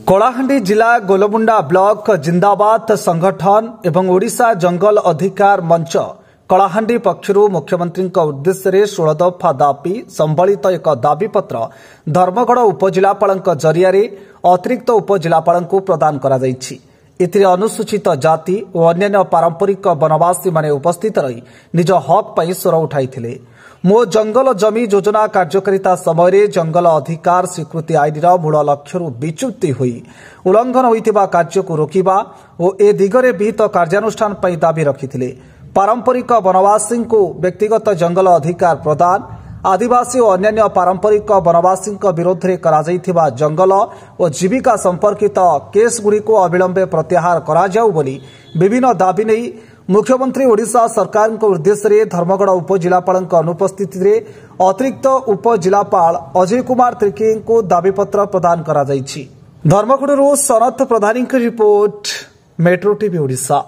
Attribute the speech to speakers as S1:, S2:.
S1: कलाहांडी जिला गोलमुंडा ब्लॉक जिंदाबाद संगठन एवं ओडिशा जंगल अधिकार मंच कलाहांडी पक्षरु मुख्यमंत्री उद्देश्य 16 दफा दाबी संबलित एक दाबीपत्र धर्मगढ़ उपजिलापाल जरिया अतिरिक्त उपजिलापाल प्रदान करा जायछि। एथिरे अनुसूचित जाति और अन्य पारंपरिक वनवासी माने उपस्थित रही निज हक पई स्वर उठाइथिले। मो जंगल जमी योजना कार्यकारिता समय जंगल अधिकार स्वीकृति आईन मूल लक्ष्य विच्युति हुई उल्लंघन होइतिबा कार्य को रोकिबा और ए दिगरे विहित कार्यानुष्ठान पई दाबी रखिथिले। पारंपरिक वनवासी को व्यक्तिगत जंगल अधिकार प्रदान, आदिवासी और अन्य पारंपरिक वनवासी विरोध में करा जाइथिबा जंगल और जीविका संपर्कित केस गुड़ी को अविलंबे प्रत्याहार करा जाऊ बोली विभिन्न दाबी नहीं मुख्यमंत्री ओडिशा सरकार उद्देश्य धर्मगढ़ उपजिलापाल अनुपस्थिति रे अतिरिक्त उपजिलापाल अजय कुमार त्रिकी को दाबीपत्र प्रदान करा जाइछि। धर्मगढ़ सनत प्रधानी की रिपोर्ट, मेट्रो टीवी ओडिशा।